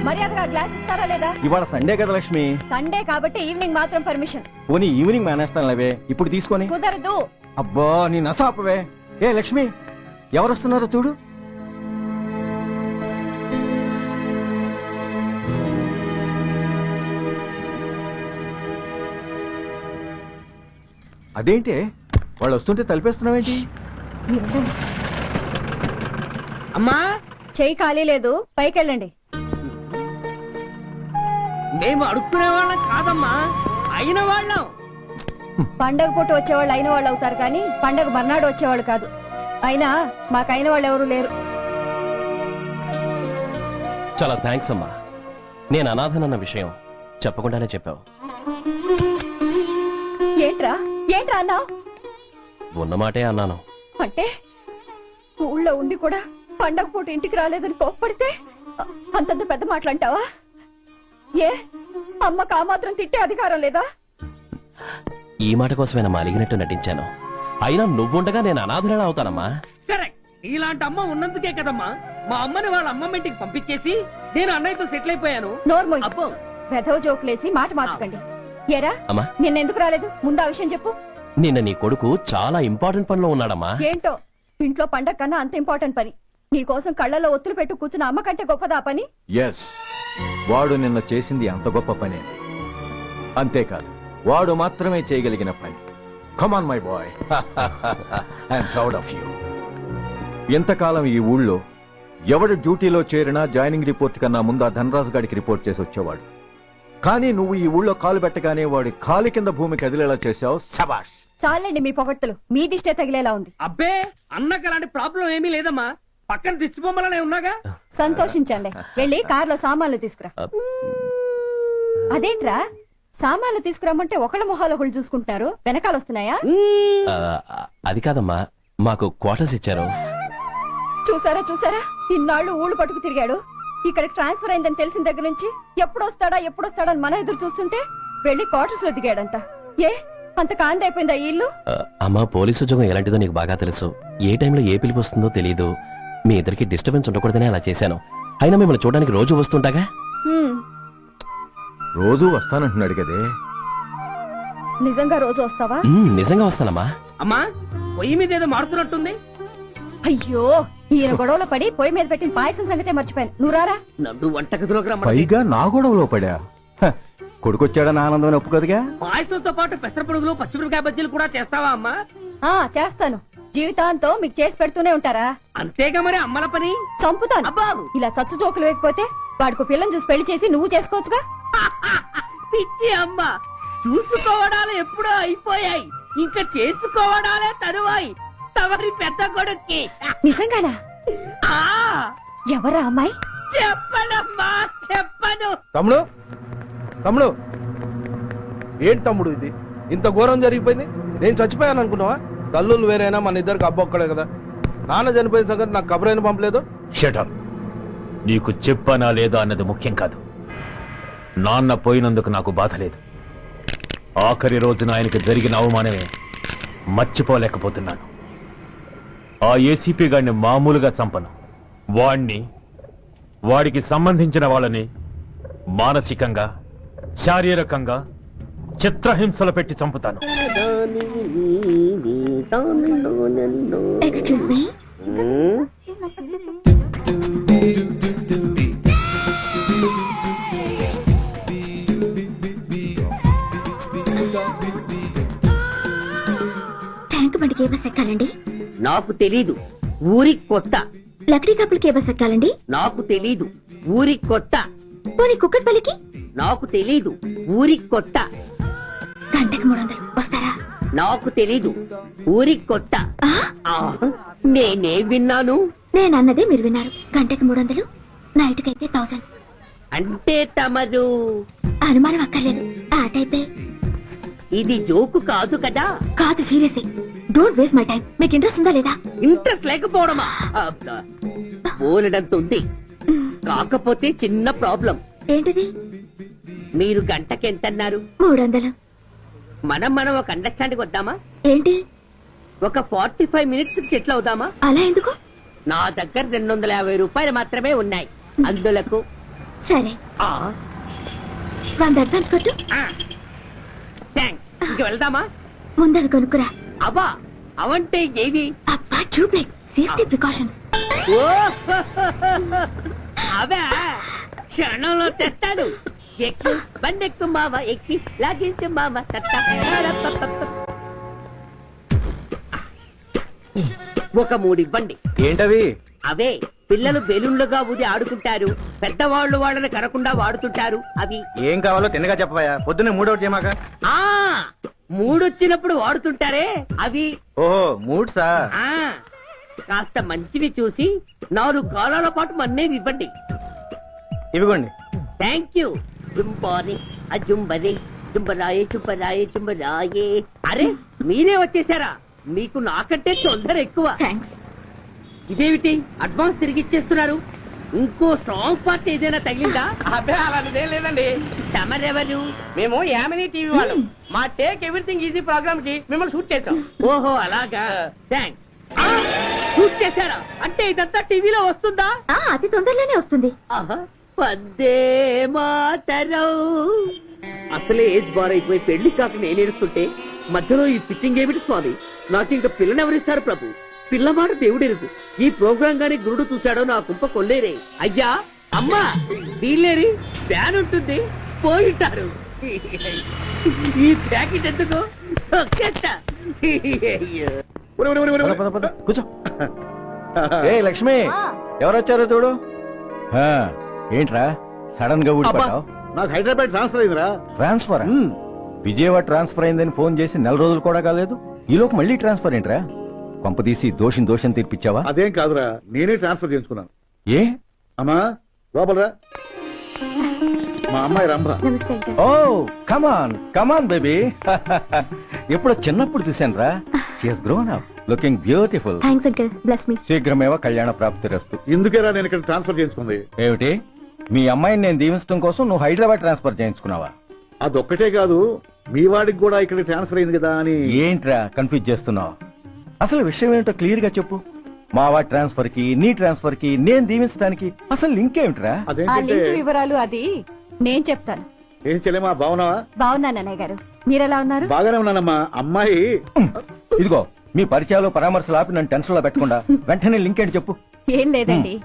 మర్యాదగా గ్లాస్ ఇస్తారా లేదా? ఇవాళ సండే కదా లక్ష్మి. సండే కాబట్టి ఈవినింగ్ మాత్రం పర్మిషన్. పోనీ ఈవినింగ్ మానేస్తానులేవే, ఇప్పుడు తీసుకొని. కుదరదు. అబ్బా నీ నసాపవే. ఏ లక్ష్మి, ఎవరు వస్తున్నారో చూడు. అదేంటి వాళ్ళు వస్తుంటే తలిపేస్తున్నావేంటి? అమ్మా చెయ్యి ఖాళీ లేదు, పైకెళ్ళండి. మేము అడుక్కునే వాళ్ళం కాదమ్మా, అయిన వాళ్ళం. పండగ పూట వచ్చేవాళ్ళు అయిన వాళ్ళు అవుతారు కానీ పండగ మర్నాడు వచ్చేవాళ్ళు కాదు. అయినా మాకైన వాళ్ళు ఎవరు లేరు. చాలా థ్యాంక్స్ అమ్మా. నేను అనాథనన్న విషయం చెప్పకుండానే చెప్పావు. ఏంట్రా ఏంట్రా అన్నావు? ఉన్నమాటే అన్నాను. అంటే ఊళ్ళో ఉండి కూడా పండగ పూట ఇంటికి రాలేదని కోప్పడితే అంతంత పెద్ద మాటలంటావా? ఏ అమ్మకు ఆ మాత్రం తిట్టే అధికారం లేదా? ఈ మాట కోసమేనా అలిగినట్టు నటించాను. అయినా నువ్వుండగా నేను అనాథనలా అవుతానమ్మా. కరెక్ట్. ఇలాంటి అమ్మ ఉన్నందుకే కదమ్మా మా అమ్మని వాళ్ళ అమ్మమ్మ ఇంటికి పంపించేసి నేను అన్నయ్యతో సెటిల్ అయిపోయాను. నోర్మోయ్. అబ్బో వెధవ జోకులేసి మాట మార్చకండి. ఏరా అమ్మా, నిన్నెందుకు రాలేదు? ముందు ఆ విషయం చెప్పు. నిన్న నీ కొడుకు చాలా ఇంపార్టెంట్ పనిలో ఉన్నాడమ్మా. ఏంటో ఇంట్లో పండగ కన్నా అంత ఇంపార్టెంట్ పని. నీ కోసం కళ్ళల్లో ఒత్తులు పెట్టు కూర్చున్న అమ్మ కంటే గొప్పదా పని? ఎస్, వాడు నిన్న చేసింది అంత గొప్ప పనే. అంతేకాదు, వాడు మాత్రమే చేయగలిగిన పని. Come on my boy, I'm proud of you. ఎంతకాలం ఈ ఊళ్ళో ఎవడు డ్యూటీలో చేరినా జాయినింగ్ రిపోర్ట్ కన్నా ముందు ఆ ధనరాజు గారికి రిపోర్ట్ చేసి వచ్చేవాడు. కానీ నువ్వు ఈ ఊళ్ళో కాలు పెట్టగానే వాడి కాలి కింద భూమి కదిలేలా చేశావు. శబాష్. చాలండి మీ పొగడ్తలు, మీ దిష్టే తగిలేలా ఉంది. అబ్బే అన్నకు అలాంటి ప్రాబ్లం ఏమీ లేదమ్మా, పక్కన దిష్టి బొమ్మలనే ఉన్నాగా. సంతోషించండి. వెళ్ళి కార్లో సామాన్లు తీసుకురా. అదేంట్రా సామాన్లు తీసుకురామంటే ఒకళ్ళ మొహాలు ఒకళ్ళు చూసుకుంటున్నారు, వెనకాల వస్తున్నాయా? అది కాదమ్మా, మాకు క్వార్టర్స్ ఇచ్చారు. చూసారా చూసారా, ఇన్నాళ్ళు ఊళ్ళు పట్టుకు తిరిగాడు. ఇక్కడ ట్రాన్స్ఫర్ అయిందని తెలిసిన దగ్గర నుంచి ఎప్పుడొస్తాడా అని మన ఎదురు చూస్తుంటే వెళ్లి క్వార్టర్స్ లో దిగాడంట. ఏ అంత కాంతి అయిపోయిందా ఈ ఇల్లు? అమ్మా, పోలీసు ఉద్యోగం ఎలాంటిదో నీకు బాగా తెలుసు. ఏ టైంలో ఏ పిలుపు వస్తుందో తెలియదు. మీ ఇద్దరికి డిస్టర్బెన్స్ ఉండకూడదనే అలా చేశాను. అయినా మిమ్మల్ని చూడడానికి రోజు వస్తుంటాగా. రోజు వస్తానంటున్నాడు కదే. నిజంగా రోజు వస్తావా? నిజంగా వస్తానమ్మా. అమ్మా పొయ్యి మీద ఏదో మారుతున్నట్టుంది. అయ్యో, ఈయన గొడవలో పడి పొయ్యి మీద పెట్టిన పాయసం సంగతే మర్చిపోయాను. నువ్వు రారా. నన్ను వంటగదిలోకి రమ్మని. పైగా నా గొడవలో పడా. కొడుకొచ్చాడని ఆనందం ఒప్పుకోదుగా. పాయసంతో పాటు పెసరపొడుగులు పచ్చిమిరపకాయ బజ్జీలు కూడా చేస్తావా అమ్మా? చేస్తాను. జీవితాంతం మీకు చేసి పెడుతూనే ఉంటారా? అంతేగా మరి అమ్మల పని. చంపుతాను. అబ్బాబు ఇలా చచ్చు జోకులు వేయకపోతే వాడికి పిల్లని చూసి పెళ్లి చేసి నువ్వు చేసుకోవచ్చుగా. పిచ్చి అమ్మ, చూసుకోవడాలు ఎప్పుడో అయిపోయాయి, ఇంకా చేసుకోవడాలే తరువాయి. తవరి పెద్ద కొడుక్కి. నిజంగానా? ఎవరా అమ్మాయి? చెప్పనమ్మా, చెప్పను. తమ్ముడు తమ్ముడు, ఏంటి తమ్ముడు ఇది? ఇంత ఘోరం జరిగిపోయింది. నేను చచ్చిపోయాను అనుకున్నావా? తల్లులు వేరైనా మన ఇద్దరికి అబ్బొక్కడే కదా. నాన్న చనిపోయిన సంగతి నాకు కబురైన పంపలేదు. షటప్. నీకు చెప్పనా లేదా అన్నది ముఖ్యం కాదు. నాన్న పోయినందుకు నాకు బాధ లేదు. ఆఖరి రోజున ఆయనకి జరిగిన అవమానమే మర్చిపోలేకపోతున్నాను. ఆ ఏసీపీ గారిని మామూలుగా చంపను. వాడికి సంబంధించిన వాళ్ళని మానసికంగా, శారీరకంగా చిత్రహింసలు పెట్టి చంపుతాను. Excuse me. ట్యాంక్ బండికి ఏ బస్ ఎక్కాలండి? నాకు తెలీదు, ఊరి కొత్త. లక్డీ కప్పులకి ఏ బస్ ఎక్కాలండి? నాకు తెలీదు, ఊరి కొత్త. పోనీ కుక్కట్పల్లికి? నాకు తెలీదు, ఊరి కొత్త. గంటకి 300 వస్తారా? నాకు తెలీదు, ఊరి కొత్త. నేనే విన్నాను. నేనన్నదే మీరు విన్నారు. గంటకి 300, నైట్కి అయితే 1000. అంటే తమరు అనుమానం అక్కర్లేదు, ఆ టైపే. ఇది జోకు కాదు కదా? కాదు, serious. Don't waste my time. మీకు ఇంట్రెస్ట్ ఉందా లేదా? ఇంట్రెస్ట్ లేకపోవడమా? బోలెడంత ఉంది. కాకపోతే చిన్న ప్రాబ్లం. ఏంటిది? మీరు గంటకి ఎంత అన్నారు? 300. మనం ఒక అండర్స్టాండింగ్ వద్దామా? ఏంటి? ఒక 45 మినిట్స్ సెటిల్ అవుదామా? అలా ఎందుకు? నా దగ్గర 250 రూపాయలు మాత్రమే ఉన్నాయి. అందులకు సరే ఆ, 100 అడ్వాన్స్ కొట్టు. ఆ. థాంక్స్. ఇంక వెళ్దామా? ముందవి కొనుక్కురా. అబ్బా అవంటే ఏవి? అబ్బా ట్యూబ్లైట్, సేఫ్టీ ప్రికాషన్స్. ఓ అవే క్షణంలో తెస్తాను. ఎక్కు బండెక్కు మావ, ఎక్కి లాగించు మావ. ఒక 3 ఇవ్వండి. ఏంటవి? అవే పిల్లలు బెలూన్లుగా ఊది ఆడుకుంటారు, పెద్దవాళ్ళు వాళ్ళని కరకుండా వాడుతుంటారు. అవి ఏం కావాలో తిన్నగా చెప్పవయ్యా. పొద్దున్నే మూడోటి చేయమాక. ఆ మూడొచ్చినప్పుడు వాడుతుంటారే అవి. ఓహో మూడ్సా? ఆ కాస్త మంచివి చూసి 4 కాలాల పాటు మన్నేవి ఇవ్వండి. ఇవిగోండి. Thank you. జుంబారి అజుంబరి జుంబరాయే చుంబరాయే చుంబరాయే. అరే మీరే వచ్చేసారా? మీకు నాకంటే తొందర ఎక్కువ. థ్యాంక్స్. ఇదేమిటి అడ్వాన్స్ తిరిగి ఇచ్చేస్తున్నారు? ఇంకో స్ట్రాంగ్ పార్ట్ ఏదైనా తగిలిందా? అబ్బే అలాంటిదేం లేదండి. తమరెవరు? మేము యామినీ టీవీ వాళ్ళం. మా టేక్ ఎవ్రీథింగ్ ఈజీ ప్రోగ్రామ్ కి మిమ్మల్ని షూట్ చేసాం. ఓహో అలాగా. థ్యాంక్స్. షూట్ చేశారా? అంటే ఇదంతా టీవీలో వస్తుందా? అతి తొందరలోనే వస్తుంది. ఆహా, వందే మాతరం. అసలే ఏజ్ బార్ అయిపోయి పెళ్లి కాక నేనేడుస్తుంటే మధ్యలో ఈ ఫిట్టింగ్ ఏమిటి స్వామి? నాకు ఇంకా పిల్లనెవరిస్తారు ప్రభు? పిల్లమాట దేవుడెరుగు. ఈ ప్రోగ్రాం గాని గురుడు చూశాడో నా కుంప కొల్లేరే. అయ్యా అమ్మా వీళ్ళేరి ఫ్యాన్ ఉంటుంది పోయింటారు. ఈ ప్యాకెట్ ఎందుకు తొక్కేస్తా. పద, పద, పద. కూర్చో. ఏ లక్ష్మి, ఎవరొచ్చారో చూడు. ఆ, ఏంట్రా సడన్ గా ఊడిపడ్డావు? నాకు హైదరాబాద్ ట్రాన్స్ఫర్ అయిందిరా. ట్రాన్స్ఫర్? విజయవాడ ట్రాన్స్ఫర్ అయిందని ఫోన్ చేసి 4 రోజులు కూడా కాలేదు. ఈలోపు మళ్ళీ ట్రాన్స్ఫర్ ఏంట్రా? కొంపదీసి దోషం తీర్పిచ్చావా? అదేం కాదురా, నేనే ట్రాన్స్ఫర్ చేసుకున్నాను. ఏ? అమ్మా లోపలరా. మా అమ్మాయి రంభ. నమస్తే అంకుల్. ఓ కమాన్ బేబీ. ఎప్పుడో చిన్నప్పుడు చూశాను రా. She's grown up, looking beautiful. Thanks uncle. Bless me. శీఘ్రమేవో కళ్యాణ ప్రాప్తిరస్తు. ఇందుకేరా నేను ఇక్కడ ట్రాన్స్ఫర్ చేసుకుంది. ఏమిటి, మీ అమ్మాయిని నేను దీవించడం కోసం నువ్వు హైదరాబాద్ ట్రాన్స్ఫర్ చేయించుకున్నావా? అదొక్కటే కాదు, మీ వాడికి కూడా ఇక్కడ ట్రాన్స్ఫర్ అయింది కదా అని. ఏంట్రా కన్ఫ్యూజ్ చేస్తున్నావు? అసలు విషయం ఏంటో క్లియర్ గా చెప్పు. మా వాడి ట్రాన్స్ఫర్ కి నీ ట్రాన్స్ఫర్ కి నేను దీవించడానికి అసలు లింక్ ఏమిట్రా? ఆ అదేంటంటే లింక్ వివరాలు అది నేను చెప్తాను. ఏం చెల్లెమా బాగున్నావా? బాగున్నాను అన్నయ్య గారు, మీరెలా ఉన్నారు? బాగానే ఉన్నానమ్మా. అమ్మాయి ఇదిగో మీ పరిచయాలు పరామర్శలు ఆపి నన్ను టెన్షన్ లో పెట్టకుండా వెంటనే లింక్ ఏంటి చెప్పు. ఏం లేదండి,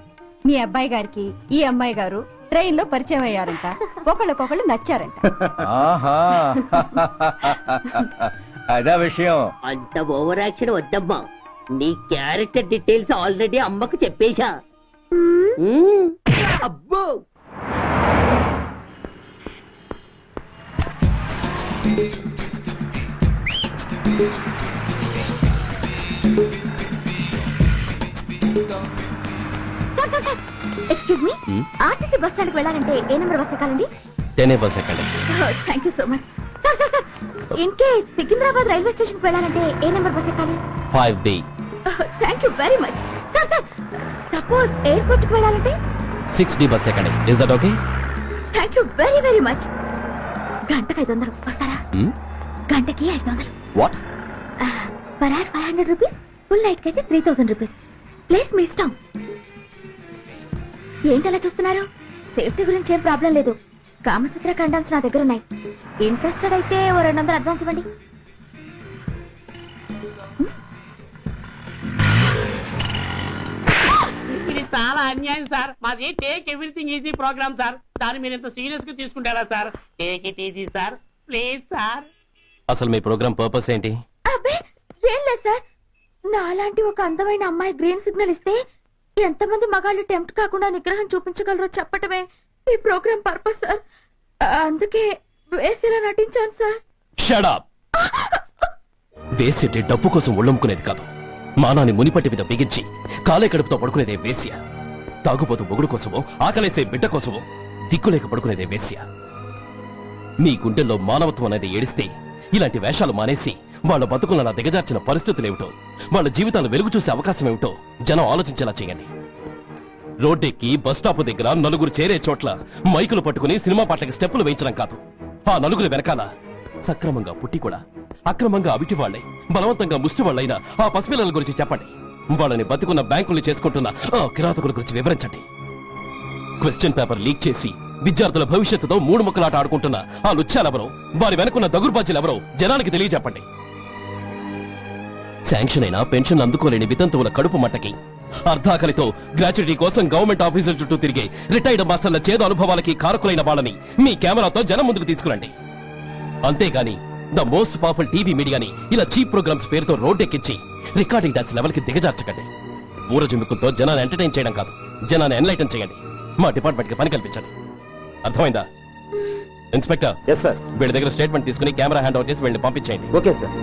మీ అబ్బాయి గారికి ఈ అమ్మాయి గారు ట్రైన్ లో పరిచయం అయ్యారంట, ఒకళ్ళకొకళ్ళు నచ్చారంట. ఆహా, అదా విషయం. అంత ఓవర్ యాక్షన్ వద్దమ్మా. నీ క్యారెక్టర్ డీటెయిల్స్ ఆల్రెడీ అమ్మకు చెప్పేశా. అబ్బో excuse me, RTC bus stand కి వెళ్ళాలంటే ఏ నెంబర్ బస్ ఎక్కాలండి? 10 బస్ ఎక్కండి. Thank you so much. Sir sir sir, in case Secunderabad railway station కి వెళ్ళాలంటే ఏ నెంబర్ బస్ ఎక్కాలి? 5D. Thank you very much. Sir sir, suppose airport కి వెళ్ళాలంటే? 6D బస్ ఎక్కండి. Is that okay? Thank you very very much. గంటకి 500 వస్తారా? గంటకి 500. What? Per hour 500 rupees, full night కి అయితే 3000 రూపీస్. ప్లేస్ మీ ఇష్టం. ఏంటి అలా చూస్తున్నారు? సేఫ్టీ గురించి ఏం ప్రాబ్లం లేదు. కామసూత్ర కండమ్స్ నా దగ్గర ఉన్నాయి. ఇంట్రెస్టెడ్ అయితే ఓ 200 అడ్వాన్స్ ఇవ్వండి. ఇది చాలా అన్యాయం సార్. మాది take everything easy programme sir. దాన్ని మీరు ఇంత సీరియస్ గా తీసుకుంటారా sir? Take it easy sir, please sir. అసలు మీ ప్రోగ్రామ్ పర్పస్ ఏంటి? అబ్బే ఏం లేదు సార్, నాలాంటి ఒక అందమైన అమ్మాయి గ్రీన్ సిగ్నల్ ఇస్తే ఎంతమంది మగాళ్ళు టెంప్ట్ కాకుండా నిగ్రహం చూపించగలరో చెప్పటమే ఈ ప్రోగ్రామ్ పర్పస్ సార్. అందుకే వేసేలా నటించాను సార్. Shut up. వేసేటి డబ్బు కోసం ఒళ్ళమ్ముకునేది కాదు. మానాన్ని మునిపట్టి మీద బిగించి కాలే కడుపుతో పడుకునేదే వేశ్య. తాగుబోతు మొగుడు కోసమో ఆకలేసే బిడ్డ కోసమో దిక్కులేక పడుకునేదే వేశ్య. మీ గుండెల్లో మానవత్వం అనేది ఏడిస్తే ఇలాంటి వేషాలు మానేసి వాళ్ళ బతుకులను దిగజార్చిన పరిస్థితులేమిటో, వాళ్ళ జీవితాలు వెలుగు చూసే అవకాశం ఏమిటో జనం ఆలోచించేలా చేయండి. రోడ్డెక్కి బస్టాప్ దగ్గర నలుగురు చేరే చోట్ల మైకులు పట్టుకుని సినిమా పాటలకి స్టెప్పులు వేయించడం కాదు. ఆ నలుగురు వెనకాల సక్రమంగా పుట్టి కూడా అక్రమంగా అవిటి వాళ్లై బలవంతంగా ముష్టి వాళ్ళైనా ఆ పసిపిల్లల గురించి చెప్పండి. వాళ్ళని బతుకున్న బ్యాంకులు చేసుకుంటున్న ఆ కిరాతకుల గురించి వివరించండి. క్వశ్చన్ పేపర్ లీక్ చేసి విద్యార్థుల భవిష్యత్తుతో మూడు ముక్కలాట ఆడుకుంటున్న ఆ లుచ్చాలెవరో, వారి వెనుకున్న దగుర్బాజీలెవరో జనానికి తెలియజెప్పండి. శాంక్షన్ అయినా పెన్షన్ అందుకోలేని వితంతువుల కడుపు మట్టకి, అర్ధాకలితో గ్రాట్యుటీ కోసం గవర్నమెంట్ ఆఫీసుల చుట్టూ తిరిగే రిటైర్డ్ మాస్టర్ల చేదు అనుభవాలకి కారకులైన వాళ్ళని మీ కెమెరాతో జనం ముందుకు తీసుకురండి. అంతేగాని ద మోస్ట్ పవర్ఫుల్ టీవీ మీడియాని ఇలా చీప్ ప్రోగ్రామ్స్ పేరుతో రోడ్డెక్కించి రికార్డింగ్ డాన్స్ లెవెల్ కి దిగజార్చకండి. ఊరజుమ్ముకుతో జనాన్ని ఎంటర్టైన్ చేయడం కాదు, జనాన్ని ఎన్లైటన్ చేయండి. మా డిపార్ట్మెంట్ కి పని కల్పించండి. అర్థమైందా? Inspector, yes sir. వీళ్ళ దగ్గర స్టేట్మెంట్ తీసుకుని కెమెరా హ్యాండ్ ఓవర్ చేసి వీళ్ళని పంపించేయండి. Okay sir.